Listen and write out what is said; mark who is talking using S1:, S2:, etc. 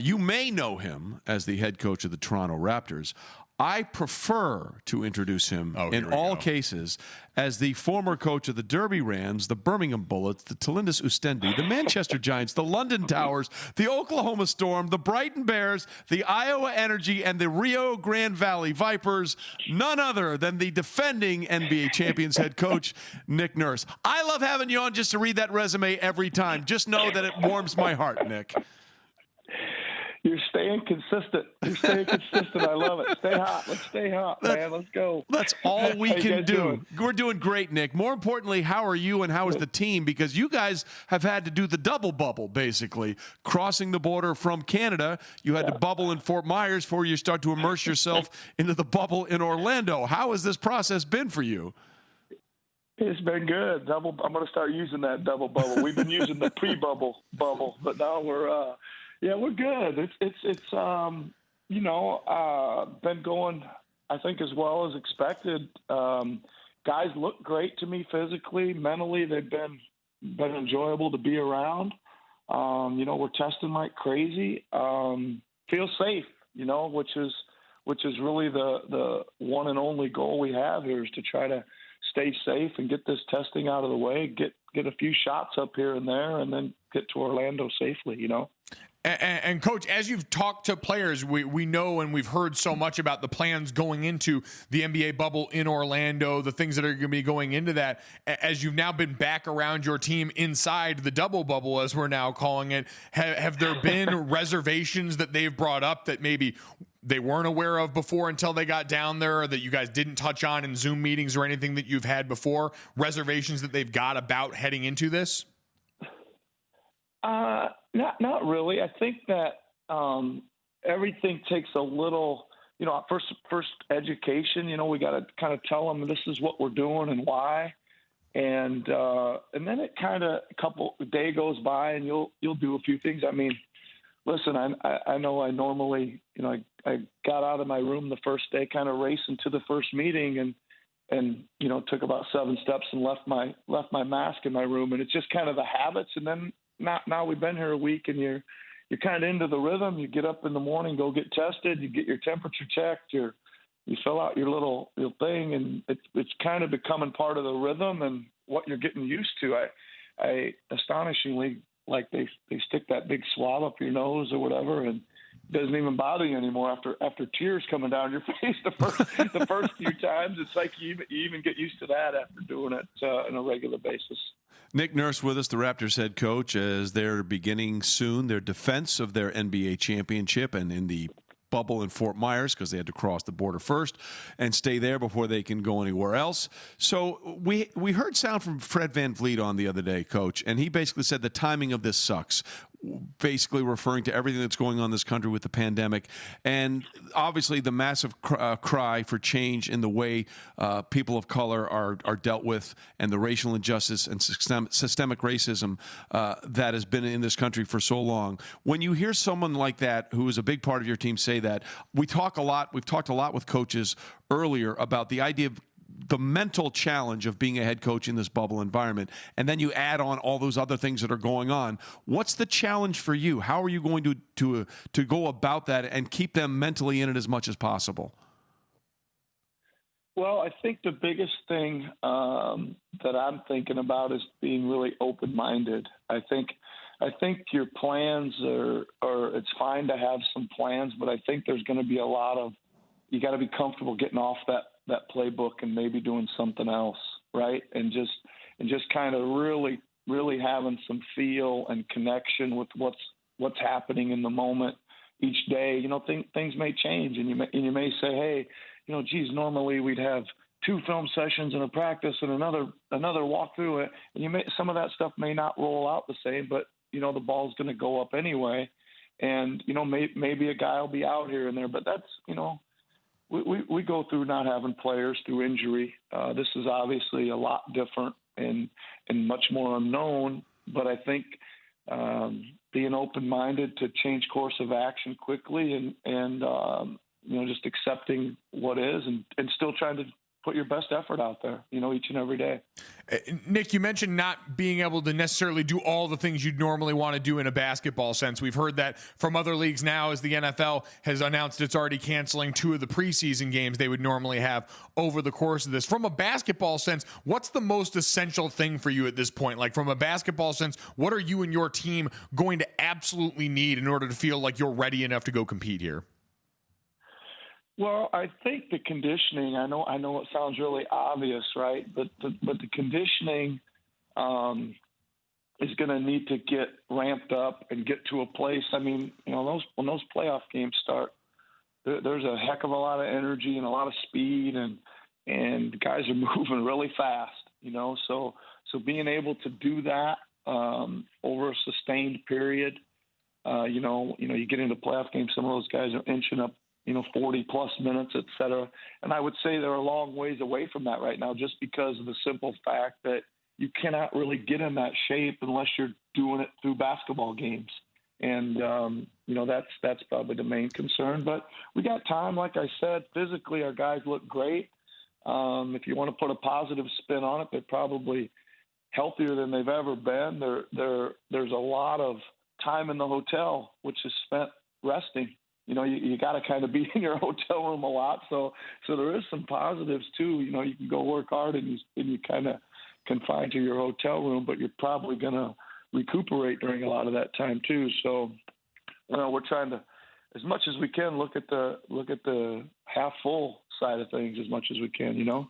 S1: You may know him as the head coach of the Toronto Raptors. I prefer to introduce him in all cases as the former coach of the Derby Rams, the Birmingham Bullets, the Talindus Ustendi, the Manchester Giants, the London Towers, the Oklahoma Storm, the Brighton Bears, the Iowa Energy, and the Rio Grande Valley Vipers. None other than the defending NBA champions head coach, Nick Nurse. I love having you on just to read that resume every time. Just know that it warms my heart, Nick.
S2: You're staying consistent. I love it. Stay hot. Let's stay hot, man. Let's go.
S1: That's all we can do.
S2: Doing?
S1: We're doing great, Nick. More importantly, how are you and how is the team? Because you guys have had to do the double bubble, basically. Crossing the border from Canada, you had to bubble in Fort Myers before you start to immerse yourself into the bubble in Orlando. How has this process been for you?
S2: It's been good. I'm going to start using that double bubble. We've been using the pre-bubble bubble, but now we're we're good. It's been going, I think, as well as expected. Guys look great to me physically, mentally. They've been enjoyable to be around. We're testing like crazy. Feel safe, which is really the one and only goal we have here, is to try to stay safe and get this testing out of the way, get a few shots up here and there, and then get to Orlando safely,
S3: And Coach, as you've talked to players, we know and we've heard so much about the plans going into the NBA bubble in Orlando, the things that are going to be going into that. As you've now been back around your team inside the double bubble, as we're now calling it, have there been reservations that they've brought up that maybe they weren't aware of before until they got down there, or that you guys didn't touch on in Zoom meetings or anything that you've had before? Reservations that they've got about heading into this?
S2: Not really. I think that everything takes a little, first education. We got to kind of tell them this is what we're doing and why, and then it kind of a day goes by and you'll do a few things. I mean, listen, I know I normally, I got out of my room the first day, kind of racing to the first meeting, and took about 7 steps and left my mask in my room, and it's just kind of the habits. And then now we've been here a week, and you're kind of into the rhythm. You get up in the morning, go get tested, you get your temperature checked, you fill out your little thing, and it's kind of becoming part of the rhythm and what you're getting used to. I astonishingly, like they stick that big swab up your nose or whatever, and it doesn't even bother you anymore after tears coming down your face the first few times. It's like you even get used to that after doing it on a regular basis.
S1: Nick Nurse with us, the Raptors head coach, as they're beginning soon their defense of their NBA championship, and in the bubble in Fort Myers, because they had to cross the border first and stay there before they can go anywhere else. So we heard sound from Fred VanVleet on the other day, Coach, and he basically said the timing of this sucks, basically referring to everything that's going on in this country with the pandemic, and obviously the massive cry for change in the way people of color are dealt with, and the racial injustice and systemic racism that has been in this country for so long. When you hear someone like that, who is a big part of your team, say that, we've talked a lot with coaches earlier about the idea of the mental challenge of being a head coach in this bubble environment, and then you add on all those other things that are going on. What's the challenge for you? How are you going to go about that and keep them mentally in it as much as possible?
S2: Well, I think the biggest thing that I'm thinking about is being really open-minded. I think your plans are it's fine to have some plans, but I think there's going to be a lot of, you got to be comfortable getting off that playbook and maybe doing something else, right? And just kind of really, really having some feel and connection with what's happening in the moment each day. Things may change, and you may say, hey, geez, normally we'd have 2 film sessions and a practice and another walkthrough, and some of that stuff may not roll out the same, but the ball's going to go up anyway, and maybe a guy will be out here and there, but that's We go through not having players through injury. This is obviously a lot different and much more unknown, but I think being open-minded to change course of action quickly and just accepting what is and still trying to put your best effort out there, each and every day.
S3: Nick, you mentioned not being able to necessarily do all the things you'd normally want to do in a basketball sense. We've heard that from other leagues now, as the NFL has announced it's already canceling 2 of the preseason games they would normally have over the course of this. From a basketball sense, what's the most essential thing for you at this point? Like, from a basketball sense, what are you and your team going to absolutely need in order to feel like you're ready enough to go compete here?
S2: Well, I think the conditioning, I know it sounds really obvious, right? But the conditioning is going to need to get ramped up and get to a place. I mean, when those playoff games start, there's a heck of a lot of energy and a lot of speed, and guys are moving really fast, So being able to do that over a sustained period, you get into playoff games, some of those guys are inching up 40 plus minutes, et cetera. And I would say they're a long ways away from that right now, just because of the simple fact that you cannot really get in that shape unless you're doing it through basketball games. And, that's probably the main concern, but we got time. Like I said, physically, our guys look great. If you want to put a positive spin on it, they're probably healthier than they've ever been. There's a lot of time in the hotel, which is spent resting. You got to kind of be in your hotel room a lot. So there is some positives too. You can go work hard and you kind of confined to your hotel room, but you're probably going to recuperate during a lot of that time too. So, we're trying to, as much as we can, look at the half full side of things as much as we can,